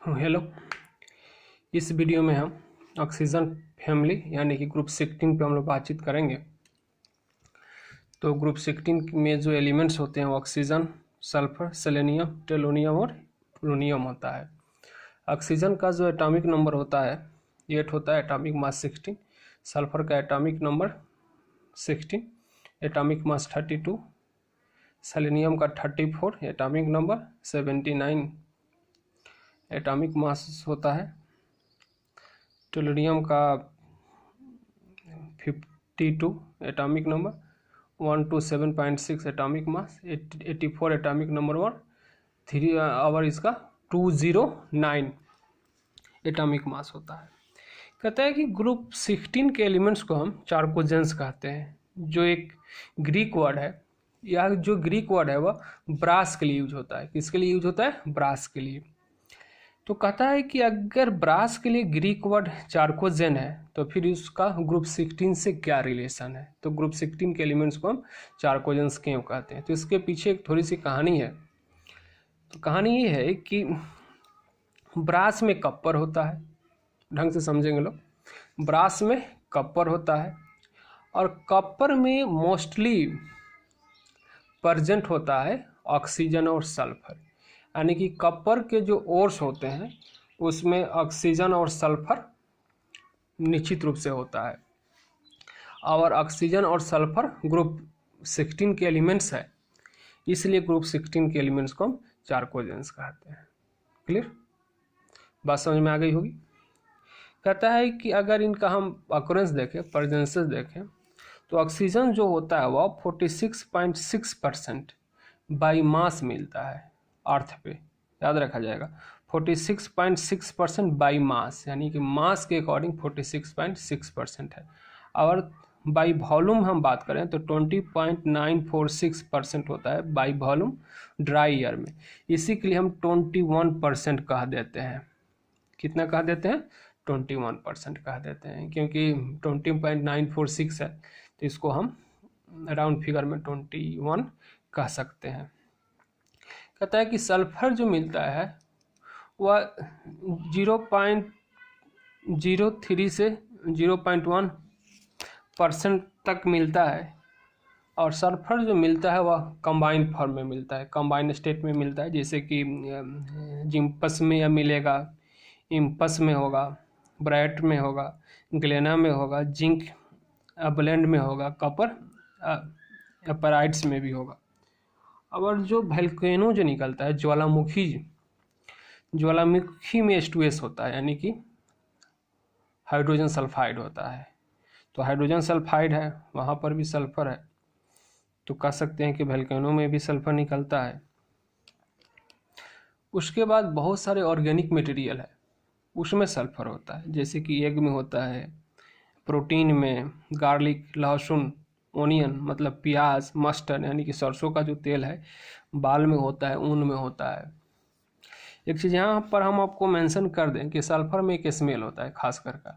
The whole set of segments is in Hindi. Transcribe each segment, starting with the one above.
हेलो। इस वीडियो में हम ऑक्सीजन फैमिली यानी कि ग्रुप 16 पे हम लोग बातचीत करेंगे। तो ग्रुप 16 में जो एलिमेंट्स होते हैं वो ऑक्सीजन, सल्फर, सेलेनियम, टेलोनियम और पोलोनियम होता है। ऑक्सीजन का जो एटॉमिक नंबर होता है 8 होता है, एटॉमिक मास 16। सल्फर का atomic number 16, atomic mass 32। Selenium का 34, एटॉमिक नंबर 79 एटॉमिक मास होता है। टेलोनियम का 52 atomic number, 127.6 atomic mass, 84 atomic number और 3 और इसका 209 एटॉमिक मास होता है। कहता है कि ग्रुप 16 के एलिमेंट्स को हम चार्कोजेंस कहते हैं, जो एक ग्रीक वर्ड है। यह जो ग्रीक वर्ड है वह ब्रास के लिए यूज होता है। किसके लिए यूज होता है? ब्रास के लिए। तो कहता है कि अगर ब्रास के लिए ग्रीक वर्ड चार्कोजेन है तो फिर उसका ग्रुप 16 से क्या रिलेशन है? तो ग्रुप 16 के एलिमेंट्स को हम चार्कोजेंस क्यों कहते हैं? तो इसके पीछे एक थोड़ी सी कहानी है। तो कहानी ये है कि ब्रास में कॉपर होता है, ढंग से समझेंगे लोग। ब्रास में कॉपर होता है और कॉपर में मोस्टली प्रेजेंट होता है ऑक्सीजन और सल्फर, यानी कि कॉपर के जो ओर्स होते हैं उसमें ऑक्सीजन और सल्फर निश्चित रूप से होता है। और ऑक्सीजन और सल्फर ग्रुप 16 के एलिमेंट्स है, इसलिए ग्रुप 16 के एलिमेंट्स को हम चार्कोजेंस कहते हैं। क्लियर? बात समझ में आ गई होगी। कहता है कि अगर इनका हम ऑकरेंस देखें, प्रेजेंसेस देखें, तो ऑक्सीजन जो होता है वह 46.6% बाई मास मिलता है अर्थ पे, याद रखा जाएगा। 46.6% बाई मास, यानी कि मास के अकॉर्डिंग 46.6% है। और बाई वॉल्यूम हम बात करें तो 20.946% होता है बाई वॉल्यूम ड्राई ईयर में। इसी के लिए हम 21% कह देते हैं। कितना कह देते हैं? 21% कह देते हैं, क्योंकि 20.946 है तो इसको हम राउंड फिगर में 21 कह सकते हैं। कहता है कि सल्फर जो मिलता है वह 0.03 से 0.1% तक मिलता है। और सल्फर जो मिलता है वह कंबाइंड फॉर्म में मिलता है, कंबाइंड स्टेट में मिलता है। जैसे कि जिम्पस में यह मिलेगा, इम्पस में होगा, ब्राइट में होगा, ग्लेना में होगा, जिंक ब्लेंड में होगा, कॉपर एपराइट्स में भी होगा। और जो वोल्केनो जो निकलता है, ज्वालामुखी में H2S होता है, यानी कि हाइड्रोजन सल्फाइड होता है। तो हाइड्रोजन सल्फाइड है, वहाँ पर भी सल्फर है, तो कह सकते हैं कि वोल्केनो में भी सल्फर निकलता है। उसके बाद बहुत सारे ऑर्गेनिक मटेरियल है, उसमें सल्फर होता है। जैसे कि एग में होता है, प्रोटीन में गार्लिक, लहसुन, ओनियन मतलब प्याज, मस्टर्ड यानी कि सरसों का जो तेल है, बाल में होता है, ऊन में होता है। एक चीज़ यहाँ पर हम आपको मेंशन कर दें कि सल्फर में एक स्मेल होता है खास करके,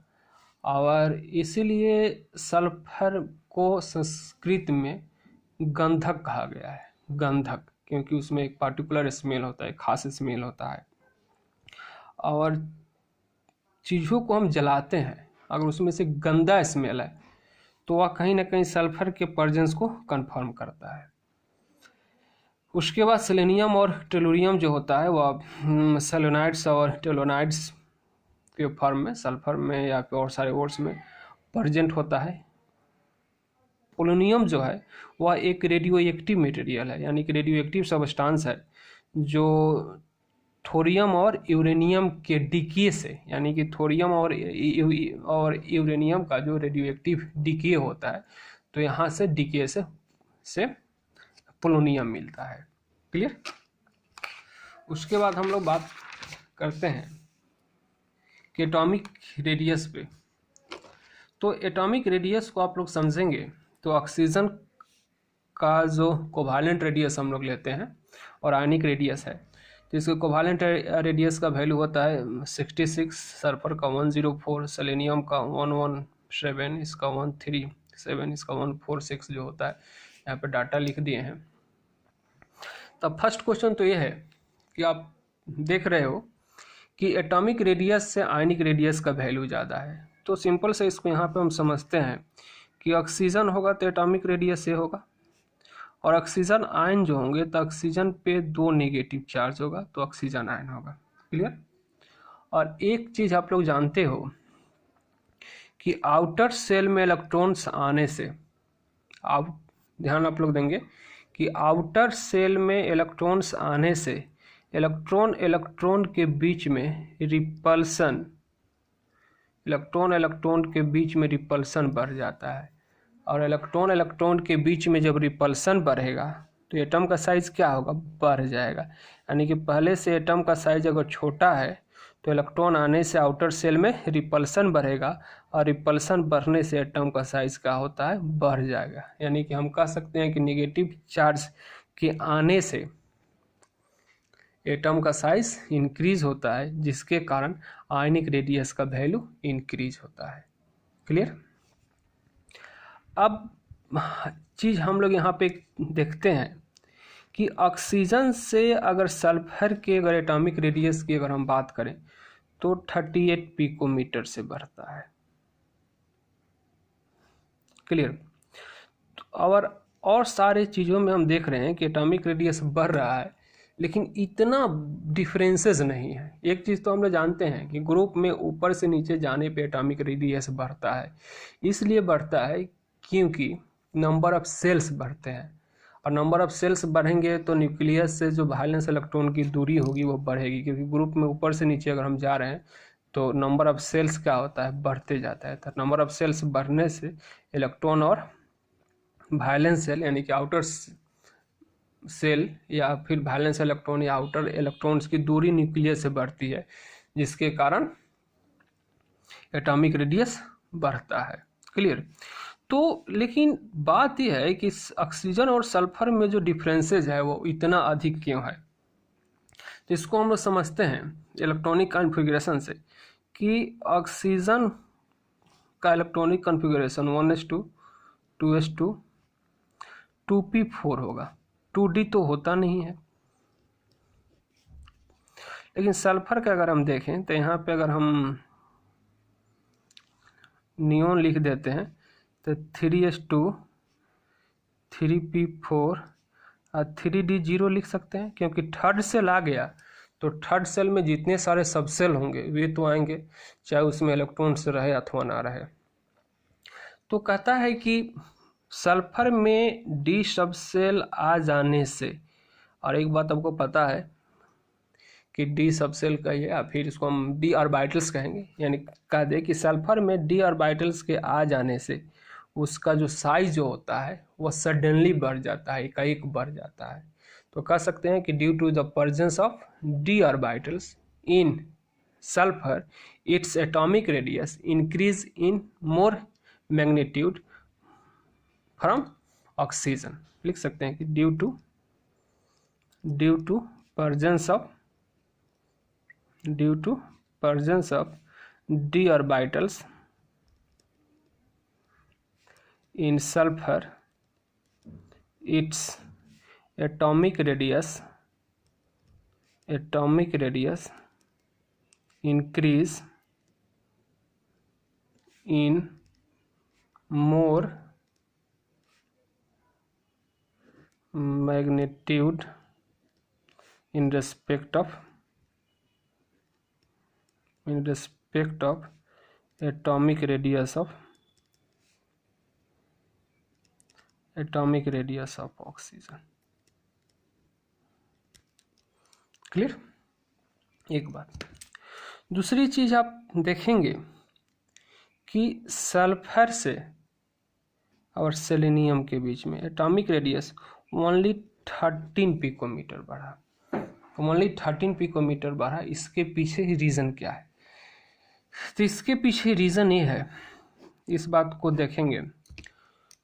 और इसीलिए सल्फर को संस्कृत में गंधक कहा गया है। गंधक, क्योंकि उसमें एक पार्टिकुलर स्मेल होता है, खास स्मेल होता है। और चीज़ों को हम जलाते हैं, अगर उसमें से गंदा स्मेल है तो वह कहीं ना कहीं सल्फर के प्रेजेंस को कंफर्म करता है। उसके बाद सेलेनियम और टेलोनियम जो होता है वह सेलेनाइड्स और टेलोनाइड्स के फॉर्म में सल्फर में या फिर और सारे वर्ड्स में प्रेजेंट होता है। पोलोनियम जो है वह एक रेडियो एक्टिव मटेरियल है, यानी कि रेडियो एक्टिव सब्सटेंस है, जो थोरियम और यूरेनियम के डिके से, यानी कि थोरियम और यूरेनियम का जो रेडियो एक्टिव डिके होता है, तो यहाँ से डिके से पोलोनियम मिलता है। क्लियर? उसके बाद हम लोग बात करते हैं कि एटॉमिक रेडियस पे। तो एटॉमिक रेडियस को आप लोग समझेंगे तो ऑक्सीजन का जो कोवालेंट रेडियस हम लोग लेते हैं और आयनिक रेडियस है, तो इसका कोवालेंट रेडियस का वैल्यू होता है 66, सल्फर का 104, सेलेनियम का 117, इसका 137, इसका 146 जो होता है। यहाँ पे डाटा लिख दिए हैं। तब फर्स्ट क्वेश्चन तो ये है कि आप देख रहे हो कि एटॉमिक रेडियस से आयनिक रेडियस का वैल्यू ज़्यादा है। तो सिंपल से इसको यहाँ पे हम समझते हैं कि ऑक्सीजन होगा तो एटॉमिक रेडियस ये होगा, और ऑक्सीजन आयन जो होंगे तो ऑक्सीजन पे 2 नेगेटिव चार्ज होगा तो ऑक्सीजन आयन होगा। क्लियर। और एक चीज़ आप लोग जानते हो कि आउटर सेल में इलेक्ट्रॉन्स आने से, आप ध्यान आप लोग देंगे कि आउटर सेल में इलेक्ट्रॉन्स आने से इलेक्ट्रॉन इलेक्ट्रॉन के बीच में रिपल्सन, इलेक्ट्रॉन इलेक्ट्रॉन के बीच में रिपल्सन बढ़ जाता है, और इलेक्ट्रॉन इलेक्ट्रॉन के बीच में जब रिपल्सन बढ़ेगा तो एटम का साइज क्या होगा, बढ़ जाएगा। यानी कि पहले से एटम का साइज अगर छोटा है तो इलेक्ट्रॉन आने से आउटर सेल में रिपल्सन बढ़ेगा, और रिपल्सन बढ़ने से एटम का साइज क्या होता है, बढ़ जाएगा। यानी कि हम कह सकते हैं कि नेगेटिव चार्ज के आने से एटम का साइज इंक्रीज होता है, जिसके कारण आयनिक रेडियस का वैल्यू इंक्रीज होता है। क्लियर। अब चीज़ हम लोग यहाँ पे देखते हैं कि ऑक्सीजन से अगर सल्फर के अगर एटॉमिक रेडियस की अगर हम बात करें तो 38 पिकोमीटर से बढ़ता है। क्लियर। और सारे चीज़ों में हम देख रहे हैं कि एटॉमिक रेडियस बढ़ रहा है, लेकिन इतना डिफरेंसेस नहीं है। एक चीज़ तो हम लोग जानते हैं कि ग्रुप में ऊपर से नीचे जाने पे एटॉमिक रेडियस बढ़ता है। इसलिए बढ़ता है क्योंकि नंबर ऑफ सेल्स बढ़ते हैं, और नंबर ऑफ सेल्स बढ़ेंगे तो न्यूक्लियस से जो वैलेंस इलेक्ट्रॉन की दूरी होगी वो बढ़ेगी, क्योंकि ग्रुप में ऊपर से नीचे अगर हम जा रहे हैं तो नंबर ऑफ सेल्स क्या होता है, बढ़ते जाता है। तो नंबर ऑफ सेल्स बढ़ने से इलेक्ट्रॉन और वैलेंस सेल यानी कि आउटर सेल या फिर वैलेंस इलेक्ट्रॉन या आउटर इलेक्ट्रॉन्स की दूरी न्यूक्लियस से बढ़ती है, जिसके कारण एटॉमिक रेडियस बढ़ता है। क्लियर। तो लेकिन बात यह है कि ऑक्सीजन और सल्फर में जो डिफरेंसेज है वो इतना अधिक क्यों है। तो इसको हम लोग समझते हैं इलेक्ट्रॉनिक कॉन्फ़िगरेशन से कि ऑक्सीजन का electronic configuration 1s2 2s2 2p4 होगा, 2d तो होता नहीं है। लेकिन सल्फर का अगर हम देखें तो यहाँ पे अगर हम नियोन लिख देते हैं तो 3s2 3p4 और 3d0 लिख सकते हैं, क्योंकि थर्ड सेल आ गया तो थर्ड सेल में जितने सारे सबसेल होंगे वे तो आएंगे, चाहे उसमें इलेक्ट्रॉन्स रहे अथवा ना रहे। तो कहता है कि सल्फर में डी सबसेल आ जाने से, और एक बात आपको पता है कि डी सबसेल का या फिर इसको हम डी ऑर्बिटल्स कहेंगे, यानी कह दे कि सल्फर में डी ऑर्बिटल्स के आ जाने से उसका जो साइज जो होता है वह सडनली बढ़ जाता है, एकाएक बढ़ जाता है। तो कह सकते हैं कि due to the presence of d orbitals in sulphur its atomic radius increase in more magnitude from oxygen. लिख सकते हैं कि due to presence of d orbitals in sulfur, its atomic radius increase in more magnitude in respect of atomic radius of oxygen। Clear. एक बात। दूसरी चीज आप देखेंगे कि सल्फर से और सेलेनियम के बीच में एटॉमिक रेडियस ओनली 13 पिकोमीटर बढ़ा, ओनली 13 पिकोमीटर बढ़ा। इसके पीछे ही रीज़न क्या है? तो इसके पीछे रीज़न ये है, इस बात को देखेंगे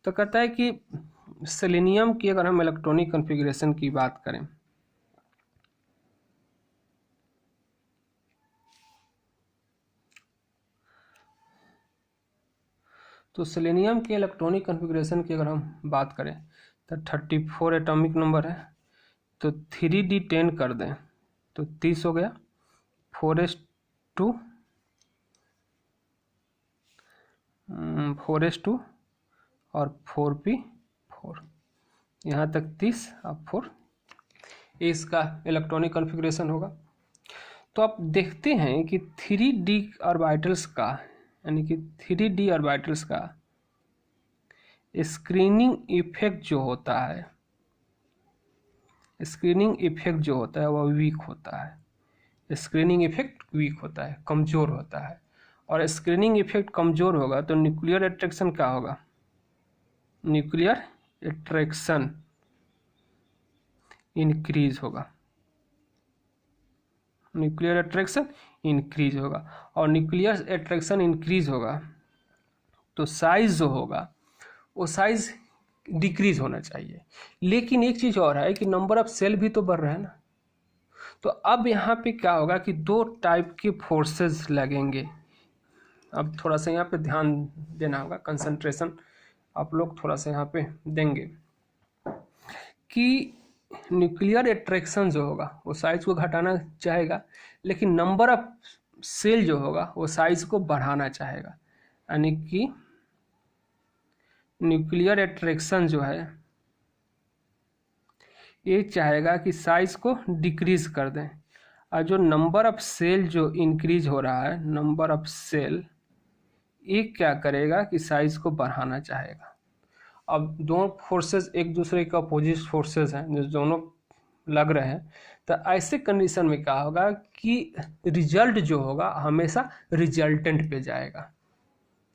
तो कहता है कि सेलेनियम की अगर हम इलेक्ट्रॉनिक कॉन्फ़िगरेशन की बात करें तो सेलेनियम के इलेक्ट्रॉनिक कॉन्फ़िगरेशन की अगर हम बात करें तो 34 एटॉमिक नंबर है, तो 3d10 कर दें तो 30 हो गया, 4s2 और 4p4, यहाँ तक 30 अब 4, इसका इलेक्ट्रॉनिक कॉन्फ़िगरेशन होगा। तो आप देखते हैं कि 3d ऑर्बिटल्स का, यानी कि 3d ऑर्बिटल्स का स्क्रीनिंग इफेक्ट जो होता है, वह वीक होता है। स्क्रीनिंग इफेक्ट वीक होता है, कमज़ोर होता है। और स्क्रीनिंग इफेक्ट कमज़ोर होगा तो न्यूक्लियर अट्रैक्शन क्या होगा? न्यूक्लियर अट्रैक्शन इंक्रीज होगा, न्यूक्लियर अट्रैक्शन इंक्रीज होगा। और न्यूक्लियर अट्रैक्शन इंक्रीज होगा तो साइज जो होगा वो साइज डिक्रीज होना चाहिए। लेकिन एक चीज़ और है कि नंबर ऑफ सेल भी तो बढ़ रहा है ना। तो अब यहाँ पे क्या होगा कि दो टाइप के फोर्सेस लगेंगे। अब थोड़ा सा यहाँ पे ध्यान देना होगा, कंसंट्रेशन आप लोग थोड़ा सा यहाँ पे देंगे कि न्यूक्लियर अट्रैक्शन जो होगा वो साइज को घटाना चाहेगा, लेकिन नंबर ऑफ सेल जो होगा वो साइज को बढ़ाना चाहेगा। यानी कि न्यूक्लियर अट्रैक्शन जो है ये चाहेगा कि साइज को डिक्रीज कर दें, और जो नंबर ऑफ सेल जो इंक्रीज हो रहा है, नंबर ऑफ सेल, ये क्या करेगा कि साइज को बढ़ाना चाहेगा। अब दोनों फोर्सेस एक दूसरे के अपोजिट फोर्सेस हैं जो दोनों लग रहे हैं, तो ऐसे कंडीशन में क्या होगा कि रिजल्ट जो होगा हमेशा रिजल्टेंट पे जाएगा।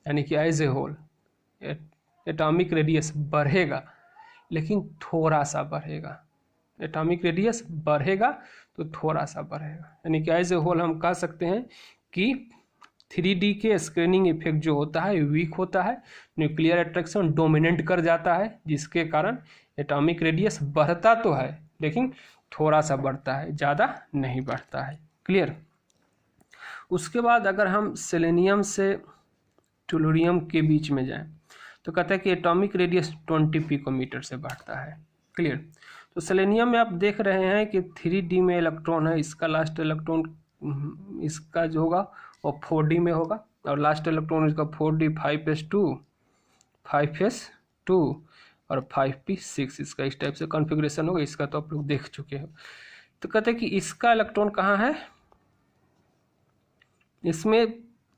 यानी कि as a whole atomic radius बढ़ेगा, लेकिन थोड़ा सा बढ़ेगा। एटॉमिक रेडियस बढ़ेगा तो थोड़ा सा बढ़ेगा। यानी कि एज ए होल हम कह सकते हैं कि 3D के स्क्रीनिंग इफेक्ट जो होता है वीक होता है, न्यूक्लियर अट्रैक्शन डोमिनेंट कर जाता है, जिसके कारण एटॉमिक रेडियस बढ़ता तो है लेकिन थोड़ा सा बढ़ता है, ज़्यादा नहीं बढ़ता है। क्लियर। उसके बाद अगर हम सेलेनियम से टोल्यूरियम के बीच में जाएं तो कहता है कि एटॉमिक रेडियस 20 पिकोमीटर से बढ़ता है। क्लियर। तो सेलेनियम में आप देख रहे हैं कि 3D में इलेक्ट्रॉन है, इसका लास्ट इलेक्ट्रॉन इसका जो होगा वो 4D में होगा, और लास्ट इलेक्ट्रॉन इसका 4D 5s2 और 5p6, इसका इस टाइप से कॉन्फ़िगरेशन होगा। इसका तो आप लोग देख चुके हो। तो कहते हैं कि इसका इलेक्ट्रॉन कहाँ है, इसमें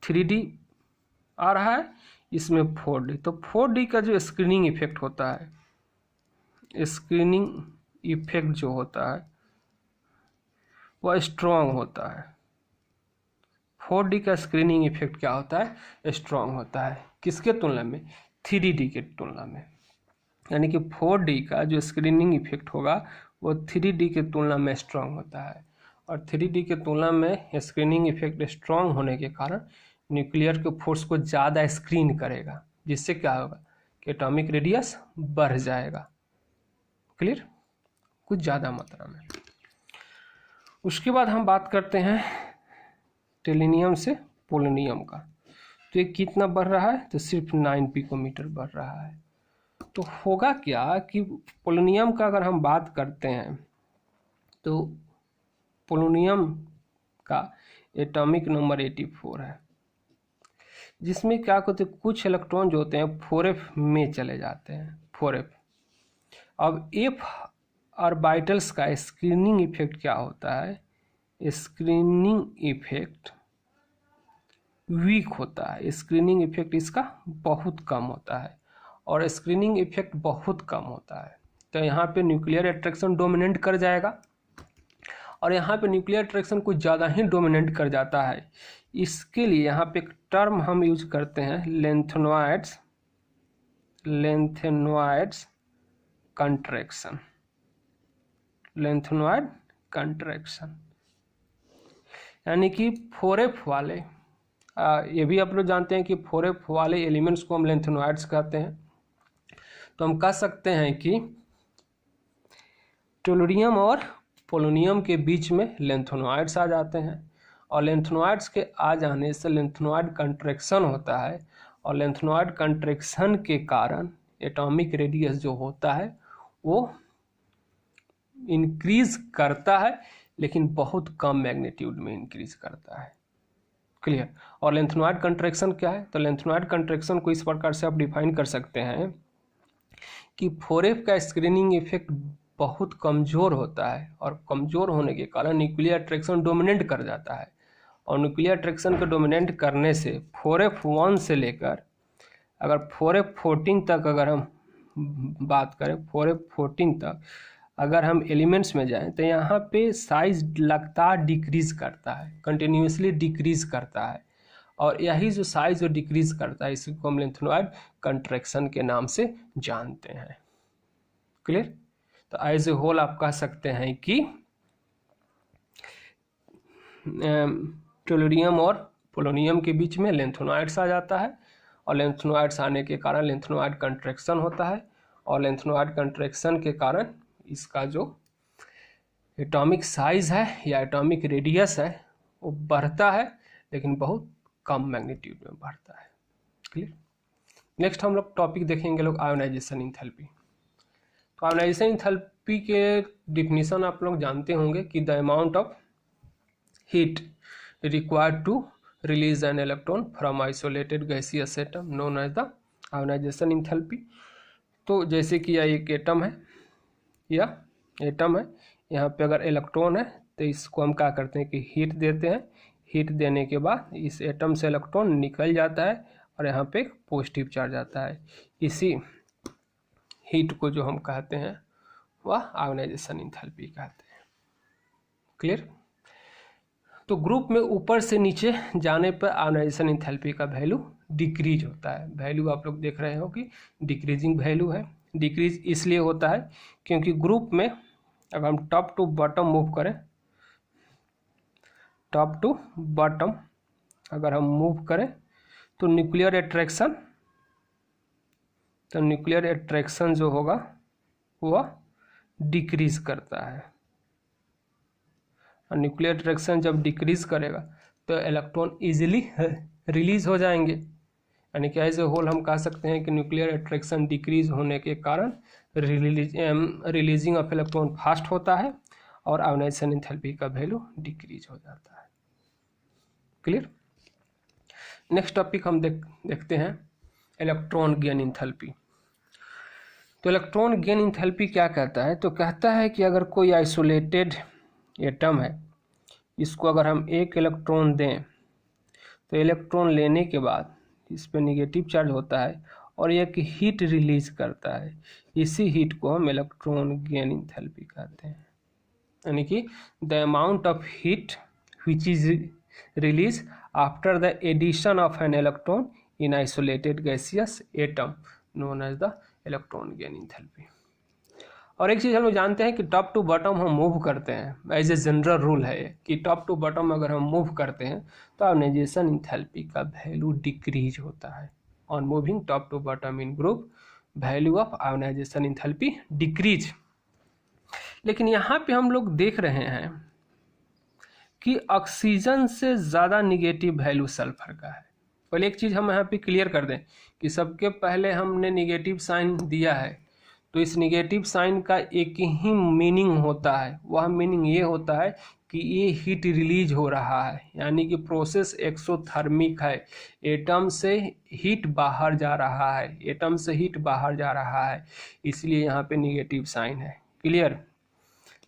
3D आ रहा है, इसमें 4D। तो 4D का जो स्क्रीनिंग इफेक्ट होता है, स्क्रीनिंग इफेक्ट जो होता है वह स्ट्रॉन्ग होता है। 4D का स्क्रीनिंग इफेक्ट क्या होता है, स्ट्रॉन्ग होता है। किसके तुलना में, 3D के तुलना में। यानी कि 4D का जो स्क्रीनिंग इफेक्ट होगा वो 3D के तुलना में स्ट्रॉन्ग होता है, और 3D के तुलना में स्क्रीनिंग इफेक्ट स्ट्रॉन्ग होने के कारण न्यूक्लियर के फोर्स को ज़्यादा स्क्रीन करेगा, जिससे क्या होगा कि एटॉमिक रेडियस बढ़ जाएगा। क्लियर, कुछ ज़्यादा मात्रा में। उसके बाद हम बात करते हैं टेलिनियम से पोलोनियम का। तो ये कितना बढ़ रहा है, तो सिर्फ 9 पिकोमीटर बढ़ रहा है। तो होगा क्या कि पोलोनियम का अगर हम बात करते हैं तो पोलोनियम का एटॉमिक नंबर 84 है, जिसमें क्या होते हैं कुछ इलेक्ट्रॉन जो होते हैं 4f में चले जाते हैं, 4f। अब f ऑर्बिटल्स का स्क्रीनिंग इफेक्ट क्या होता है, स्क्रीनिंग इफेक्ट वीक होता है। स्क्रीनिंग इफेक्ट इसका बहुत कम होता है, और स्क्रीनिंग इफेक्ट बहुत कम होता है। तो यहाँ पे न्यूक्लियर अट्रैक्शन डोमिनेंट कर जाएगा, और यहाँ पे न्यूक्लियर अट्रैक्शन कुछ ज़्यादा ही डोमिनेंट कर जाता है। इसके लिए यहाँ पे एक टर्म हम यूज करते हैं, लेंथेनॉइड्स कंट्रैक्शन, लेंथेनॉइड कंट्रैक्शन। यानी कि 4f वाले, ये भी आप लोग जानते हैं कि 4f वाले एलिमेंट्स को हम लेंथेनॉइड्स कहते हैं। तो हम कह सकते हैं कि टोल्यूरियम और पोलोनियम के बीच में लेंथेनॉइड्स आ जाते हैं, और लेंथेनॉइड्स के आ जाने से लेंथेनॉइड कंट्रैक्शन होता है, और लेंथेनॉइड कंट्रैक्शन के कारण एटॉमिक रेडियस जो होता है वो इंक्रीज करता है, लेकिन बहुत कम मैग्नीट्यूड में इंक्रीज करता है। क्लियर। और लेंथेनॉइड कंट्रैक्शन क्या है? तो लेंथेनॉइड कंट्रैक्शन को इस प्रकार से आप डिफाइन कर सकते हैं कि 4F का स्क्रीनिंग इफेक्ट बहुत कमज़ोर होता है और कमज़ोर होने के कारण न्यूक्लियर अट्रैक्शन डोमिनेट कर जाता है, और न्यूक्लियर अट्रैक्शन को डोमिनेट करने से 4F1 से लेकर अगर 4F14 तक अगर हम बात करें, 4F14 तक अगर हम एलिमेंट्स में जाएं तो यहाँ पे साइज लगातार डिक्रीज करता है, कंटिन्यूसली डिक्रीज करता है, और यही जो साइज जो डिक्रीज करता है इसी को हम लेंथेनॉइड कंट्रैक्शन के नाम से जानते हैं। क्लियर। तो एज ए होल आप कह सकते हैं कि टोल्यूडियम और पोलोनियम के बीच में लेंथेनॉइड्स आ जाता है, और लेंथेनॉइड्स आने के कारण लेंथेनॉइड कंट्रैक्शन होता है, और लेंथेनॉइड कंट्रैक्शन के कारण इसका जो एटॉमिक साइज है या एटॉमिक रेडियस है वो बढ़ता है, लेकिन बहुत कम मैग्नीट्यूड में बढ़ता है। क्लियर। नेक्स्ट हम लोग टॉपिक देखेंगे लोग आयोनाइजेशन इंथैल्पी। तो आयोनाइजेशन इंथैल्पी के डिफिनीशन आप लोग जानते होंगे कि the amount of heat required to release an electron from isolated gaseous atom known as the ionization enthalpy. तो जैसे कि यह एक एटम है, यहाँ पे अगर इलेक्ट्रॉन है तो इसको हम क्या करते हैं कि हीट देते हैं, हीट देने के बाद इस एटम से इलेक्ट्रॉन निकल जाता है और यहाँ पे एक पॉजिटिव चार्ज आता है। इसी हीट को जो हम कहते हैं वह आयोनाइजेशन इंथैल्पी कहते हैं। क्लियर। तो ग्रुप में ऊपर से नीचे जाने पर आयोनाइजेशन इंथैल्पी का वैल्यू डिक्रीज होता है। वैल्यू आप लोग देख रहे हो कि डिक्रीजिंग वैल्यू है। डिक्रीज इसलिए होता है क्योंकि ग्रुप में अगर हम टॉप टू बॉटम मूव करें, टॉप टू बॉटम अगर हम मूव करें तो न्यूक्लियर एट्रैक्शन जो होगा वह डिक्रीज करता है, और न्यूक्लियर अट्रैक्शन जब डिक्रीज करेगा तो इलेक्ट्रॉन इजीली रिलीज हो जाएंगे। यानी कि एज ए होल हम कह सकते हैं कि न्यूक्लियर अट्रैक्शन डिक्रीज होने के कारण रिलीजिंग ऑफ इलेक्ट्रॉन फास्ट होता है और आयोनाइजेशन इंथैल्पी का वैल्यू डिक्रीज हो जाता है। क्लियर। नेक्स्ट टॉपिक हम देखते हैं इलेक्ट्रॉन गेन इंथैल्पी। तो इलेक्ट्रॉन गेन इंथैल्पी क्या कहता है? तो कहता है कि अगर कोई आइसोलेटेड एटम है, इसको अगर हम एक इलेक्ट्रॉन दें तो इलेक्ट्रॉन लेने के बाद इस पर निगेटिव चार्ज होता है और एक हीट रिलीज करता है। इसी हीट को हम इलेक्ट्रॉन गेन इंथैल्पी कहते हैं। यानी कि the amount of heat which is release after the addition of an electron in isolated gaseous atom known as the electron gain enthalpy. और एक चीज़ हम लोग जानते हैं कि टॉप टू बॉटम हम मूव करते हैं, एज ए जनरल रूल है कि टॉप टू बॉटम अगर हम मूव करते हैं तो आयोनाइजेशन इंथैल्पी का वैल्यू डिक्रीज होता है। On moving top to bottom in group value of ionization enthalpy decrease. लेकिन यहाँ पे हम लोग देख रहे हैं कि ऑक्सीजन से ज़्यादा निगेटिव वैल्यू सल्फर का है। पहले एक चीज़ हम यहाँ पे क्लियर कर दें कि सबके पहले हमने निगेटिव साइन दिया है, तो इस निगेटिव साइन का एक ही मीनिंग होता है। वह मीनिंग ये होता है कि ये हीट रिलीज हो रहा है, यानी कि प्रोसेस एक्सोथर्मिक है। एटम से हीट बाहर जा रहा है, एटम से हीट बाहर जा रहा है, इसलिए यहाँ पे निगेटिव साइन है। क्लियर।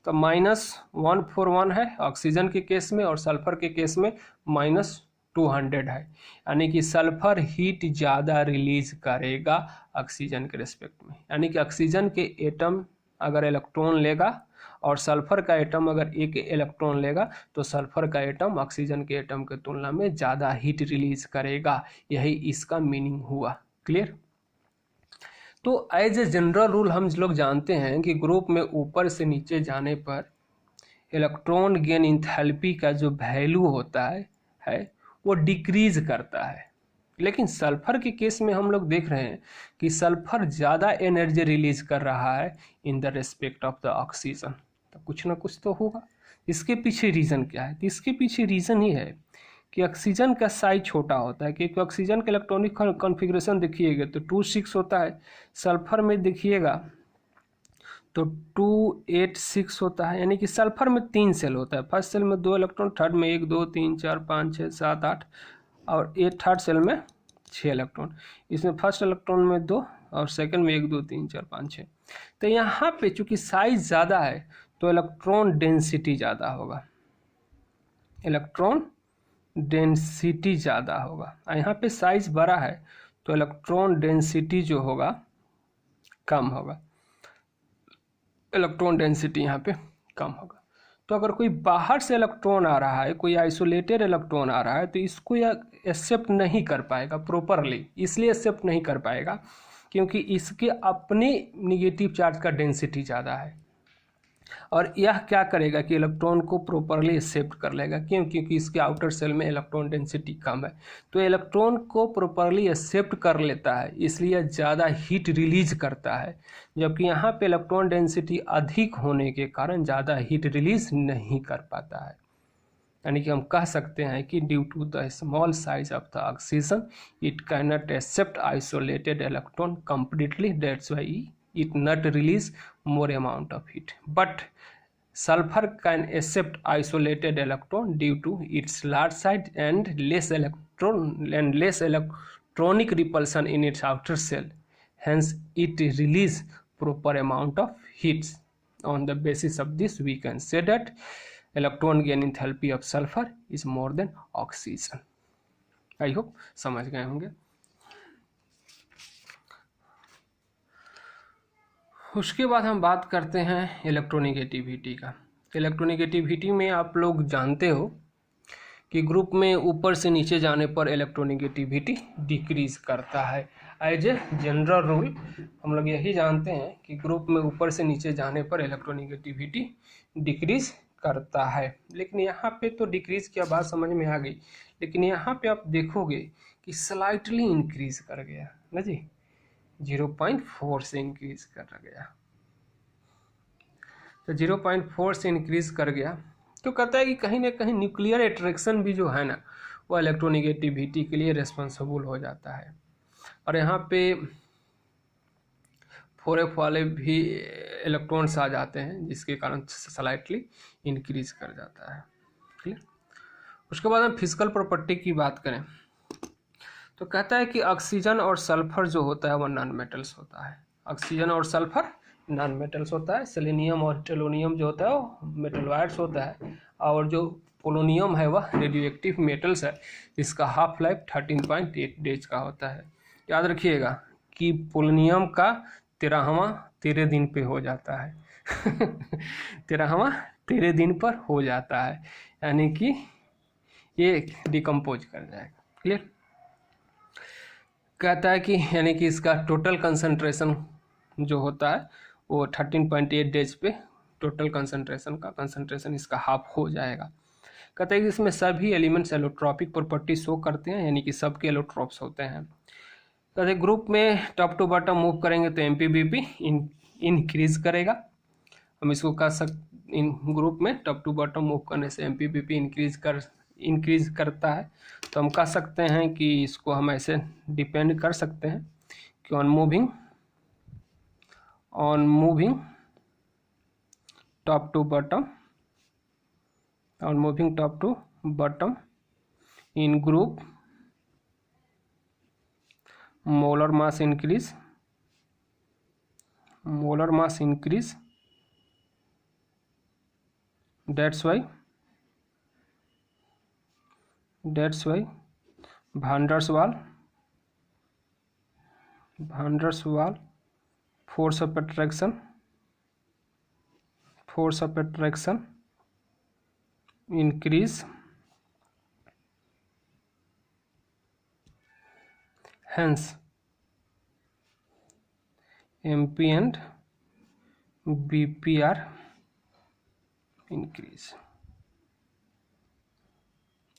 तो -141 है ऑक्सीजन के केस में, और सल्फर के केस में -200 है। यानी कि सल्फर हीट ज़्यादा रिलीज करेगा ऑक्सीजन के रिस्पेक्ट में। यानी कि ऑक्सीजन के एटम अगर इलेक्ट्रॉन लेगा और सल्फर का एटम अगर एक इलेक्ट्रॉन लेगा तो सल्फर का एटम ऑक्सीजन के एटम के तुलना में ज़्यादा हीट रिलीज करेगा। यही इसका मीनिंग हुआ। क्लियर। तो एज ए जनरल रूल हम लोग जानते हैं कि ग्रुप में ऊपर से नीचे जाने पर इलेक्ट्रॉन गेन इंथैल्पी का जो वैल्यू होता है वो डिक्रीज करता है। लेकिन सल्फर के केस में हम लोग देख रहे हैं कि सल्फर ज़्यादा एनर्जी रिलीज कर रहा है in the respect of the oxygen. तो कुछ ना कुछ तो होगा। इसके पीछे रीज़न क्या है? तो इसके पीछे रीज़न ये है कि ऑक्सीजन का साइज छोटा होता है, क्योंकि ऑक्सीजन का इलेक्ट्रॉनिक कॉन्फ़िगरेशन देखिएगा तो 2,6 होता है। सल्फर में देखिएगा तो 286 होता है, यानी कि सल्फर में 3 सेल होता है। फर्स्ट सेल में 2 इलेक्ट्रॉन, थर्ड में 1 2 3 4 5 6 7 8 और ये थर्ड सेल में 6 इलेक्ट्रॉन। इसमें फर्स्ट इलेक्ट्रॉन में 2 और सेकंड में 1 2 3 4 5 6। तो यहाँ पे चूंकि साइज ज़्यादा है तो इलेक्ट्रॉन डेंसिटी ज़्यादा होगा, इलेक्ट्रॉन डेंसिटी ज़्यादा होगा। यहाँ पे साइज बड़ा है तो इलेक्ट्रॉन डेंसिटी जो होगा कम होगा, इलेक्ट्रॉन डेंसिटी यहाँ पे कम होगा। तो अगर कोई बाहर से इलेक्ट्रॉन आ रहा है, कोई आइसोलेटेड इलेक्ट्रॉन आ रहा है, तो इसको यह एक्सेप्ट नहीं कर पाएगा प्रॉपरली। इसलिए एक्सेप्ट नहीं कर पाएगा क्योंकि इसके अपने निगेटिव चार्ज का डेंसिटी ज़्यादा है, और यह क्या करेगा कि इलेक्ट्रॉन को प्रॉपरली एक्सेप्ट कर लेगा। क्यों? क्योंकि इसके आउटर सेल में इलेक्ट्रॉन डेंसिटी कम है, तो इलेक्ट्रॉन को प्रॉपरली एक्सेप्ट कर लेता है, इसलिए ज़्यादा हीट रिलीज करता है। जबकि यहाँ पे इलेक्ट्रॉन डेंसिटी अधिक होने के कारण ज़्यादा हीट रिलीज नहीं कर पाता है। यानी कि हम कह सकते हैं कि due to the small size of the oxygen it can not accept isolated electron completely, that's why it not release more amount of heat, but sulfur can accept isolated electron due to its large size and less electronic repulsion in its outer shell. Hence it release proper amount of heat. On the basis of this we can say that electron gain enthalpy of sulfur is more than oxygen. I hope समझ गए होंगे। उसके बाद हम बात करते हैं इलेक्ट्रोनिगेटिविटी का। इलेक्ट्रोनिगेटिविटी में आप लोग जानते हो कि ग्रुप में ऊपर से नीचे जाने पर इलेक्ट्रोनिगेटिविटी डिक्रीज करता है। एज ए जनरल रूल हम लोग यही जानते हैं कि ग्रुप में ऊपर से नीचे जाने पर इलेक्ट्रोनिगेटिविटी डिक्रीज करता है। लेकिन यहाँ पे तो डिक्रीज की बात समझ में आ गई, लेकिन यहाँ पे आप देखोगे कि स्लाइटली इंक्रीज कर गया ना जी, 0.4 से इंक्रीज कर गया। तो 0.4 से इंक्रीज कर गया तो कहता है कि कहीं ना कहीं न्यूक्लियर अट्रैक्शन भी जो है ना वो इलेक्ट्रोनिगेटिविटी के लिए रिस्पॉन्सिबल हो जाता है। और यहाँ पे 4f वाले भी इलेक्ट्रॉन्स आ जाते हैं जिसके कारण स्लाइटली इंक्रीज कर जाता है। क्लियर। उसके बाद हम फिजिकल प्रॉपर्टी की बात करें तो कहता है कि ऑक्सीजन और सल्फर जो होता है वह नॉन मेटल्स होता है। ऑक्सीजन और सल्फर नॉन मेटल्स होता है। सेलेनियम और टेलोनियम जो होता है वो मेटलवाइड्स होता है, और जो पोलोनियम है वह रेडियो एक्टिव मेटल्स है। इसका हाफ लाइफ 13.8 डेज का होता है। याद रखिएगा कि पोलोनियम का 13 दिन पे हो जाता है 13 दिन पर हो जाता है, यानी कि ये डिकम्पोज कर जाएगा। क्लियर। कहता है कि यानी कि इसका टोटल कंसंट्रेशन जो होता है वो 13.8 डेज पे टोटल कंसंट्रेशन इसका हाफ हो जाएगा। कहता है कि इसमें सभी एलिमेंट्स एलोट्रॉपिक प्रॉपर्टी शो करते हैं, यानी कि सबके एलोट्रॉप्स होते हैं। कहते हैं ग्रुप में टॉप टू बॉटम मूव करेंगे तो एमपीबीपी इंक्रीज करेगा। हम इसको कह सकते इन ग्रुप में टॉप टू बॉटम मूव करने से एमपीबीपी इंक्रीज करता है। तो हम कह सकते हैं कि इसको हम ऐसे डिपेंड कर सकते हैं कि on moving top to bottom in group molar mass increase that's why van der Waals force of attraction increase, hence MP and BP are increase.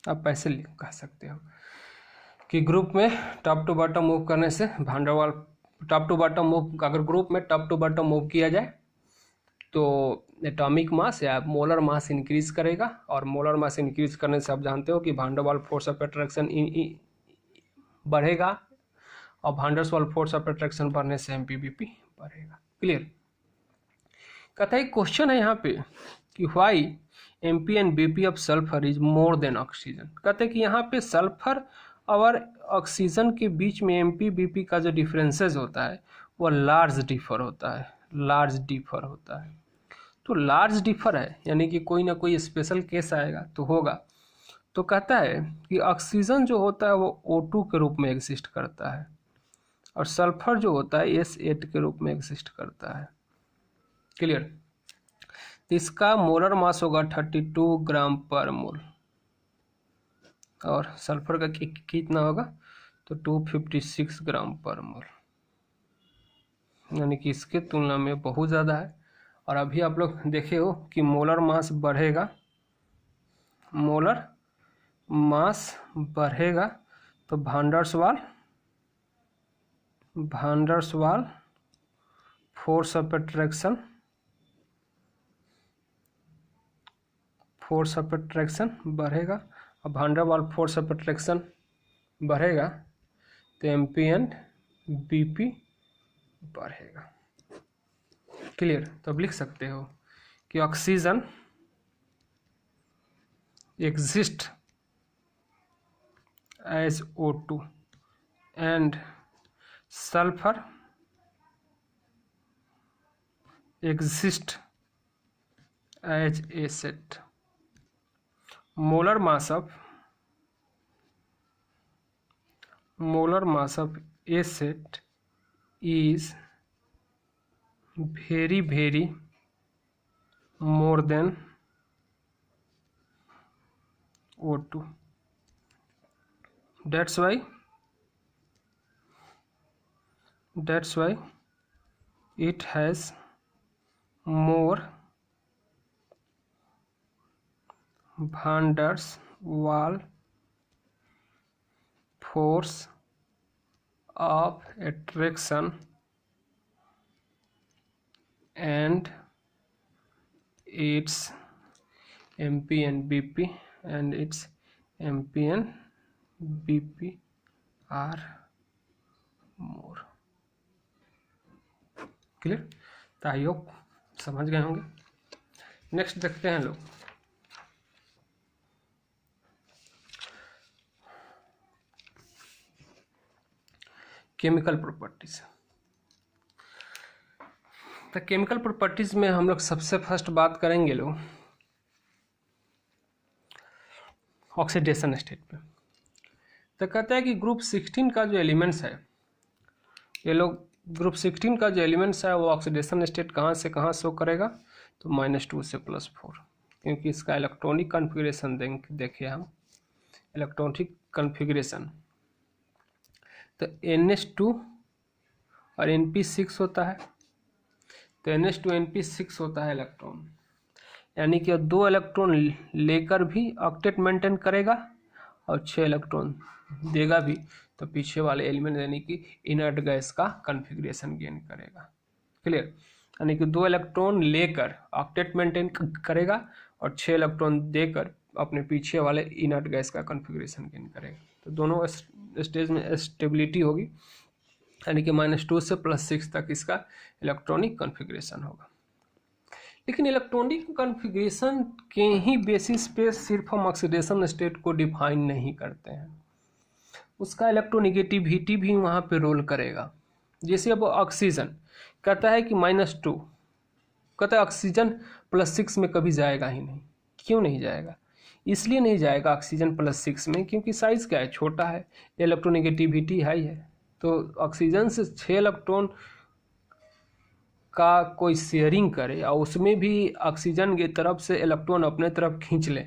आप ऐसे कह सकते हो कि ग्रुप में टॉप टू बॉटम मूव करने से van der Waals top to bottom move, अगर ग्रुप में टॉप टू बॉटम मूव किया जाए तो एटॉमिक मास या मोलर मास इंक्रीज करेगा, और मोलर मास इंक्रीज करने से आप जानते हो कि van der Waals force of attraction बढ़ेगा, और van der Waals force of attraction बढ़ने से एमपीबीपी बढ़ेगा। क्लियर। कहता है क्वेश्चन है यहाँ पे कि why MP and BP of sulphur is more than oxygen. कहते हैं कि यहाँ पे सल्फर और ऑक्सीजन के बीच में एमपी बीपी का जो डिफरेंसेस होता है वो लार्ज डिफर होता है, लार्ज डिफर होता है। तो लार्ज डिफर है यानी कि कोई ना कोई स्पेशल केस आएगा तो होगा। तो कहता है कि ऑक्सीजन जो होता है वो O2 के रूप में एग्जिस्ट करता है और सल्फर जो होता है S8 के रूप में एग्जिस्ट करता है। क्लियर। तो इसका मोलर मास होगा 32 ग्राम पर मोल और सल्फर का कितना होगा तो 256 ग्राम पर मोल, यानी कि इसके तुलना में बहुत ज़्यादा है। और अभी आप लोग देखे हो कि मोलर मास बढ़ेगा, मोलर मास बढ़ेगा तो भांडर्स वाल फोर्स ऑफ अट्रैक्शन बढ़ेगा और भांडर वाल फोर्स ऑफ अट्रैक्शन बढ़ेगा तो एमपी एंड बीपी बढ़ेगा। क्लियर। तो अब लिख सकते हो कि oxygen exist as O2 and sulfur exist as acid. Molar mass of acid is very more than O2. That's why it has more van der Waal force of attraction and its MP and BP are more. Clear. तो आई होप समझ गए होंगे। नेक्स्ट देखते हैं लोग केमिकल प्रॉपर्टीज। तो केमिकल प्रॉपर्टीज में हम लोग सबसे फर्स्ट बात करेंगे लोग ऑक्सीडेशन स्टेट पे। तो कहता है कि ग्रुप 16 का जो एलिमेंट्स है, ये लोग ग्रुप 16 का जो एलिमेंट्स है वो ऑक्सीडेशन स्टेट कहाँ से कहाँ शो करेगा तो -2 से +4, क्योंकि इसका इलेक्ट्रॉनिक कॉन्फ़िगरेशन देखिए हम इलेक्ट्रॉनिक कॉन्फ़िगरेशन तो NH2 और NP6 होता है। तो NH2 NP6 होता है इलेक्ट्रॉन, यानी कि 2 इलेक्ट्रॉन लेकर भी ऑक्टेट मेंटेन करेगा और 6 इलेक्ट्रॉन देगा भी, तो पीछे वाले एलिमेंट यानी कि इनर्ट गैस का कॉन्फ़िगरेशन गेन करेगा। क्लियर। यानी कि 2 इलेक्ट्रॉन लेकर ऑक्टेट मेंटेन करेगा और 6 इलेक्ट्रॉन देकर अपने पीछे वाले इनर्ट गैस का कॉन्फ़िगरेशन गेन करेगा। तो दोनों स्टेज में स्टेबिलिटी होगी, यानी कि -2 से +6 तक इसका इलेक्ट्रॉनिक कॉन्फ़िगरेशन होगा। लेकिन इलेक्ट्रॉनिक कॉन्फ़िगरेशन के ही बेसिस पे सिर्फ हम ऑक्सीडेशन स्टेट को डिफाइन नहीं करते हैं, उसका इलेक्ट्रोनेगेटिविटी भी वहाँ पे रोल करेगा। जैसे अब ऑक्सीजन कहता है कि -2, कहता है ऑक्सीजन +6 में कभी जाएगा ही नहीं। क्यों नहीं जाएगा? इसलिए नहीं जाएगा ऑक्सीजन +6 में क्योंकि साइज़ क्या है, छोटा है, इलेक्ट्रोनेगेटिविटी हाई है। तो ऑक्सीजन से 6 इलेक्ट्रॉन का कोई शेयरिंग करे और उसमें भी ऑक्सीजन की तरफ से इलेक्ट्रॉन अपने तरफ खींच ले,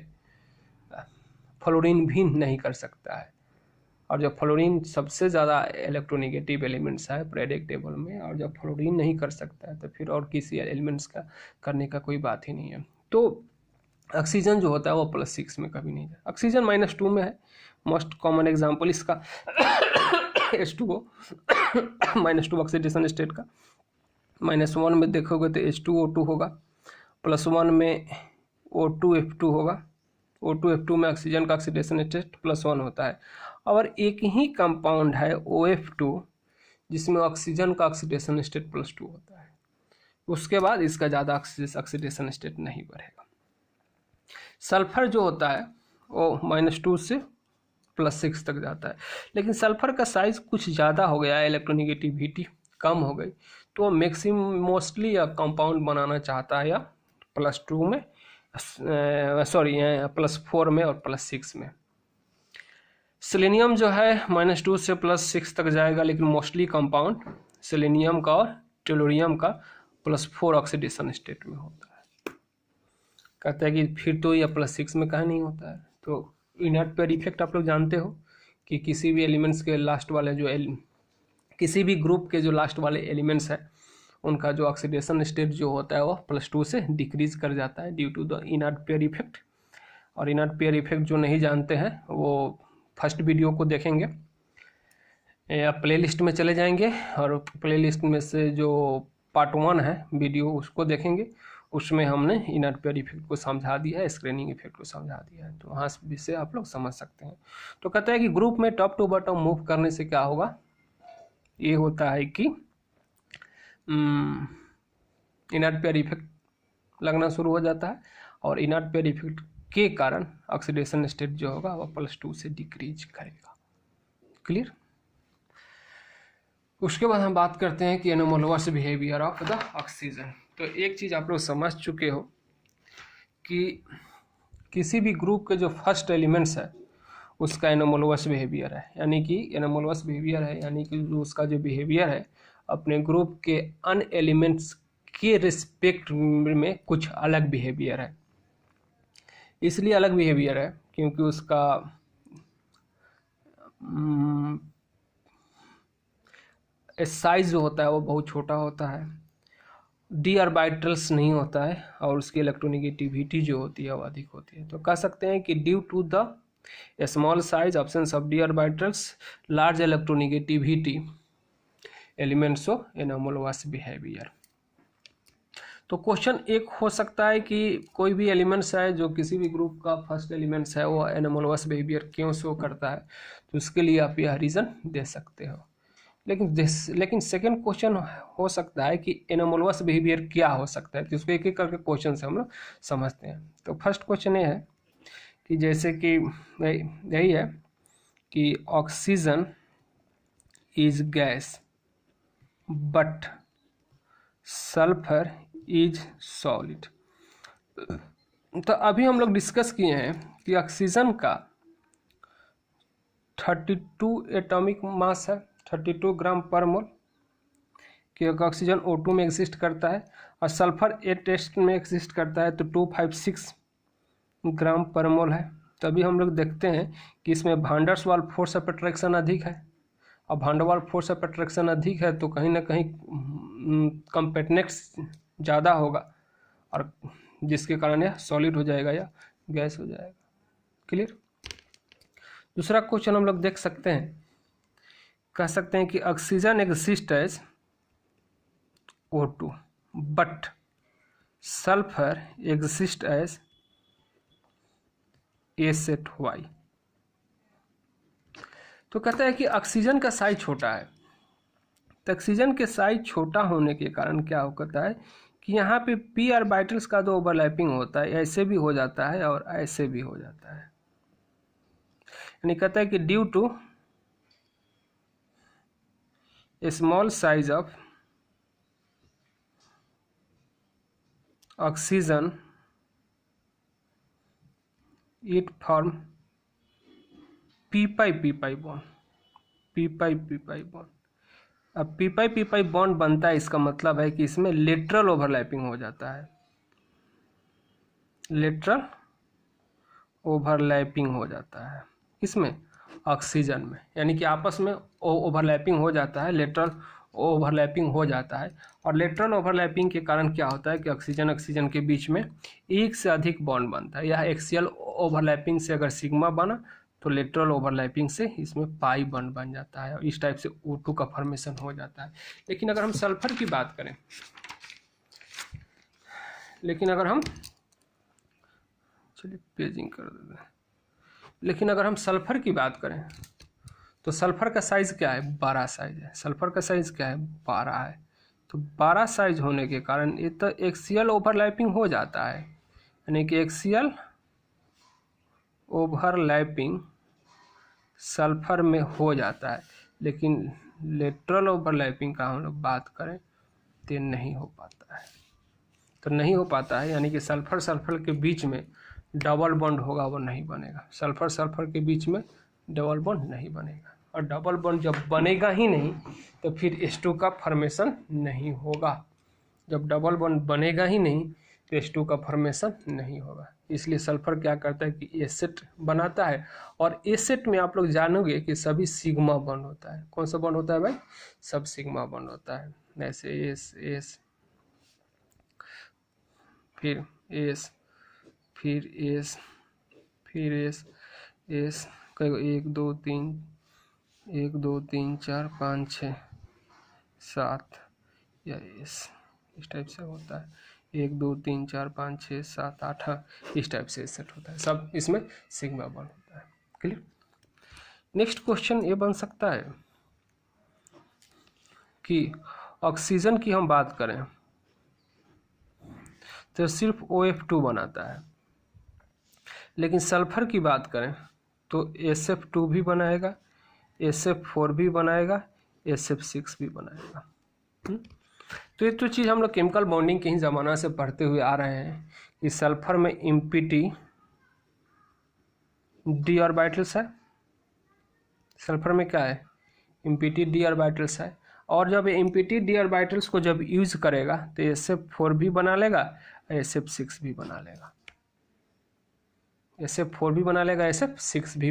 फ्लोरीन भी नहीं कर सकता है। और जब फ्लोरीन सबसे ज़्यादा इलेक्ट्रोनेगेटिव एलिमेंट्स है पीरियोडिक टेबल में, और जब फ्लोरीन नहीं कर सकता है तो फिर और किसी एलिमेंट्स का करने का कोई बात ही नहीं है। तो ऑक्सीजन जो होता है वो +6 में कभी नहीं जाए। ऑक्सीजन -2 में है, मोस्ट कॉमन एग्जाम्पल इसका H2O -2 ऑक्सीडेशन स्टेट का। -1 में देखोगे तो H2O2 होगा, +1 में O2F2 होगा। O2F2 में ऑक्सीजन का ऑक्सीडेशन स्टेट +1 होता है। और एक ही कंपाउंड है OF2 जिसमें ऑक्सीजन का ऑक्सीडेशन स्टेट +2 होता है। उसके बाद इसका ज़्यादा ऑक्सीडेशन स्टेट नहीं बढ़ेगा। सल्फर जो होता है वो -2 से +6 तक जाता है, लेकिन सल्फर का साइज कुछ ज़्यादा हो गया है, इलेक्ट्रोनिगेटिविटी कम हो गई, तो वो मोस्टली या कंपाउंड बनाना चाहता है या +2 में +4 में और +6 में। सेलेनियम जो है -2 से +6 तक जाएगा, लेकिन मोस्टली कंपाउंड सेलेनियम का और टेलोरियम का +4 ऑक्सीडेशन स्टेट में होता है। कहता है कि फिर तो यह +6 में कहीं नहीं होता है। तो इनर्ट पेयर इफेक्ट आप लोग जानते हो कि किसी भी एलिमेंट्स के लास्ट वाले किसी भी ग्रुप के जो लास्ट वाले एलिमेंट्स है उनका जो ऑक्सीडेशन स्टेट जो होता है वो +2 से डिक्रीज कर जाता है due to the inert pair effect. और इनर्ट पेयर इफेक्ट जो नहीं जानते हैं वो फर्स्ट वीडियो को देखेंगे या प्ले लिस्ट में चले जाएंगे और प्ले लिस्ट में से जो पार्ट 1 है वीडियो उसको देखेंगे, उसमें हमने इनर्ट पेयर इफेक्ट को समझा दिया है, स्क्रीनिंग इफेक्ट को समझा दिया है, तो वहाँ से आप लोग समझ सकते हैं। तो कहते हैं कि ग्रुप में टॉप टू बॉटम मूव करने से क्या होगा, ये होता है कि इनर्ट पेयर इफेक्ट लगना शुरू हो जाता है और इनर्ट पेयर इफेक्ट के कारण ऑक्सीडेशन स्टेट जो होगा वह +2 से डिक्रीज करेगा। क्लियर। उसके बाद हम बात करते हैं कि anomalous behaviour of the oxygen. तो एक चीज़ आप लोग समझ चुके हो कि किसी भी ग्रुप के जो फर्स्ट एलिमेंट्स है उसका एनोमोलस बिहेवियर है, यानी कि एनोमोलस बिहेवियर है यानी कि उसका जो बिहेवियर है अपने ग्रुप के अन्य एलिमेंट्स के रिस्पेक्ट में कुछ अलग बिहेवियर है। इसलिए अलग बिहेवियर है क्योंकि उसका साइज जो होता है वो बहुत छोटा होता है, डी ऑर्बिटल्स नहीं होता है और उसकी इलेक्ट्रोनिगेटिविटी जो होती है वो अधिक होती है। तो कह सकते हैं कि due to the small size absence of d orbitals large electronegativity elements of anomalous behaviour. तो क्वेश्चन एक हो सकता है कि कोई भी एलिमेंट्स है जो किसी भी ग्रुप का फर्स्ट एलिमेंट्स है वो एनोमोलस बिहेवियर क्यों शो करता है, तो उसके लिए आप यह रीज़न दे सकते हो। लेकिन सेकंड क्वेश्चन हो सकता है कि एनोमोलस बिहेवियर क्या हो सकता है, तो उसको एक एक करके क्वेश्चन से हम लोग समझते हैं। तो फर्स्ट क्वेश्चन ये है कि जैसे कि यही है कि oxygen is gas but sulphur is solid. तो अभी हम लोग डिस्कस किए हैं कि ऑक्सीजन का 32 एटॉमिक मास है, 32 ग्राम पर मोल कि ऑक्सीजन O2 में एग्जिस्ट करता है और सल्फर 8 में एग्जिस्ट करता है तो 256 ग्राम पर मोल है। तभी हम लोग देखते हैं कि इसमें van der Waals force of attraction अधिक है और van der Waals force of attraction अधिक है तो कहीं ना कहीं कंपैक्टनेस ज़्यादा होगा और जिसके कारण यह सॉलिड हो जाएगा या गैस हो जाएगा। क्लियर। दूसरा क्वेश्चन हम लोग देख सकते हैं, कह सकते हैं कि oxygen exist as O2 but sulphur exist as AZY। तो कहता है कि ऑक्सीजन का साइज छोटा है, तो ऑक्सीजन के साइज छोटा होने के कारण क्या होता है कि यहाँ पे p ऑर्बिटल्स का जो ओवरलैपिंग होता है ऐसे भी हो जाता है और ऐसे भी हो जाता है, यानी कहता है कि due to small size of oxygen it form p-p bond, p-p bond. अब p-p बॉन्ड बनता है, इसका मतलब है कि इसमें लेटरल ओवरलैपिंग हो जाता है, लेटरल ओवरलैपिंग हो जाता है इसमें ऑक्सीजन में, यानी कि आपस में ओवरलैपिंग हो जाता है, लेटरल ओवरलैपिंग हो जाता है। और लेटरल ओवरलैपिंग के कारण क्या होता है कि ऑक्सीजन के बीच में एक से अधिक बॉन्ड बनता है। यह एक्सियल ओवरलैपिंग से अगर सिग्मा बना तो लेटरल ओवरलैपिंग से इसमें पाई बॉन्ड बन जाता है और इस टाइप से O2 का फॉर्मेशन हो जाता है। लेकिन अगर हम सल्फर की बात करें, चलिए पेजिंग कर देते हैं, लेकिन अगर हम सल्फर की बात करें तो सल्फर का साइज क्या है, 12 साइज है। सल्फर का साइज क्या है, 12 है। तो 12 साइज होने के कारण ये तो एक्सियल ओवरलैपिंग हो जाता है, यानी कि एक्सियल ओवरलैपिंग सल्फर में हो जाता है, लेकिन लेटरल ओवरलैपिंग का हम लोग बात करें तो नहीं हो पाता है। तो नहीं हो पाता है यानी कि सल्फर सल्फर के बीच में डबल बॉन्ड होगा वो नहीं बनेगा, सल्फर सल्फर के बीच में डबल बॉन्ड नहीं बनेगा, और डबल बॉन्ड जब बनेगा ही नहीं तो फिर H2 का फॉर्मेशन नहीं होगा। जब डबल बॉन्ड बनेगा ही नहीं तो H2 का फॉर्मेशन नहीं होगा। इसलिए सल्फर क्या करता है कि एसेट बनाता है, और एसेट में आप लोग जानोगे कि सभी सिग्मा बॉन्ड होता है। कौन सा बॉन्ड होता है भाई? सब सिग्मा बॉन्ड होता है। ऐसे एस एस फिर एस फिर एस फिर एस एस 1 2 3 1 2 3 4 5 6 7 या इस टाइप से होता है। 1 2 3 4 5 6 7 8 इस टाइप से सेट होता है, सब इसमें सिग्मा बॉन्ड होता है। क्लियर। नेक्स्ट क्वेश्चन ये बन सकता है कि ऑक्सीजन की हम बात करें तो सिर्फ OF2 बनाता है, लेकिन सल्फर की बात करें तो SF2 भी बनाएगा, SF4 भी बनाएगा, SF6 भी बनाएगा। तो ये तो चीज़ हम लोग केमिकल बॉन्डिंग के ही ज़माना से पढ़ते हुए आ रहे हैं कि सल्फर में इम्पिटी डी ऑर्बिटल्स है, सल्फर में क्या है? इम्पिटी डी ऑर्बिटल्स है, और जब इम्पिटी डी ऑर्बिटल्स को जब यूज करेगा तो SF4 भी बना लेगा, SF6 भी बना लेगा, SF4 भी बना लेगा, SF6 भी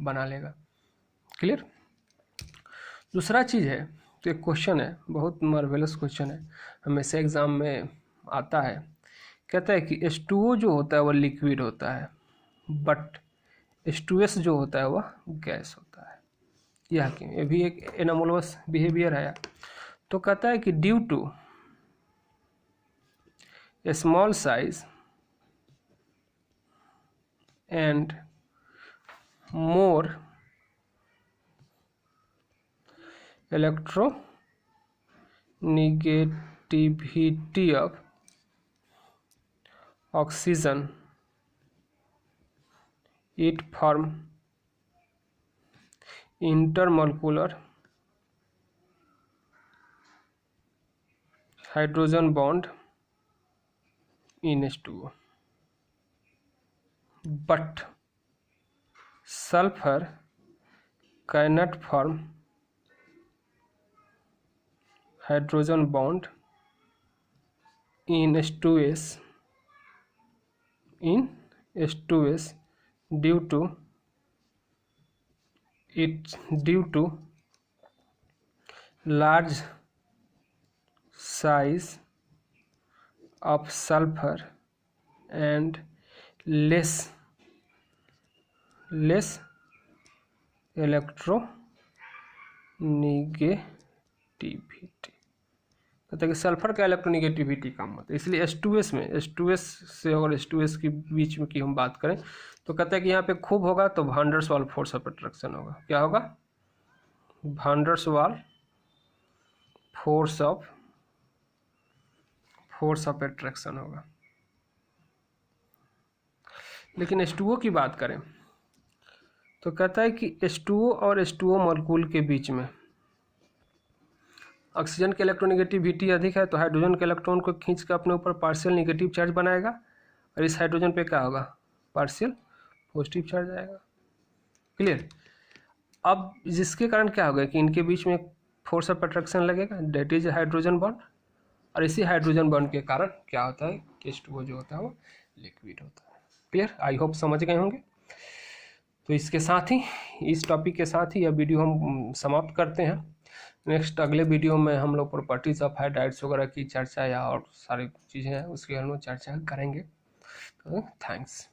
बना लेगा। क्लियर। दूसरा चीज़ है, तो एक क्वेश्चन है, बहुत मार्वेलस क्वेश्चन है, हमेशा एग्जाम में आता है। कहता है कि H2O जो होता है वह लिक्विड होता है, बट H2S जो होता है वह गैस होता है। यह क्यों? ये भी एक एनोमलस बिहेवियर है। तो कहता है कि due to small size and more electronegativity of oxygen, it form intermolecular hydrogen bond in H2O, but sulfur cannot form hydrogen bond in H2S due to large size of sulfur and less electronegativity। कहते हैं कि सल्फर का इलेक्ट्रोनिगेटिविटी कम होता है, इसलिए H2S में H2S से और H2S के बीच में की हम बात करें तो कहते हैं कि यहाँ पे खूब होगा तो van der Waals force of attraction होगा। क्या होगा? Van der Waals force of attraction होगा। लेकिन H2O की बात करें तो कहता है कि H2O और H2O मॉलिक्यूल के बीच में ऑक्सीजन की इलेक्ट्रोनेगेटिविटी अधिक है, तो हाइड्रोजन के इलेक्ट्रॉन को खींच कर अपने ऊपर पार्शियल नेगेटिव चार्ज बनाएगा, और इस हाइड्रोजन पे क्या होगा? पार्शियल पॉजिटिव चार्ज आएगा। क्लियर। अब जिसके कारण क्या होगा कि इनके बीच में फोर्स ऑफ अट्रैक्शन लगेगा, डेट इज हाइड्रोजन बॉन्ड, और इसी हाइड्रोजन बॉन्ड के कारण क्या होता है? H2O जो होता है वो लिक्विड होता है। क्लियर। आई होप समझ गए होंगे। तो इसके साथ ही, इस टॉपिक के साथ ही यह वीडियो हम समाप्त करते हैं। नेक्स्ट अगले वीडियो में हम लोग प्रॉपर्टीज ऑफ हाइड्राइड्स वगैरह की चर्चा या और सारी चीज़ें हैं उसकी हम लोग चर्चा करेंगे। तो थैंक्स।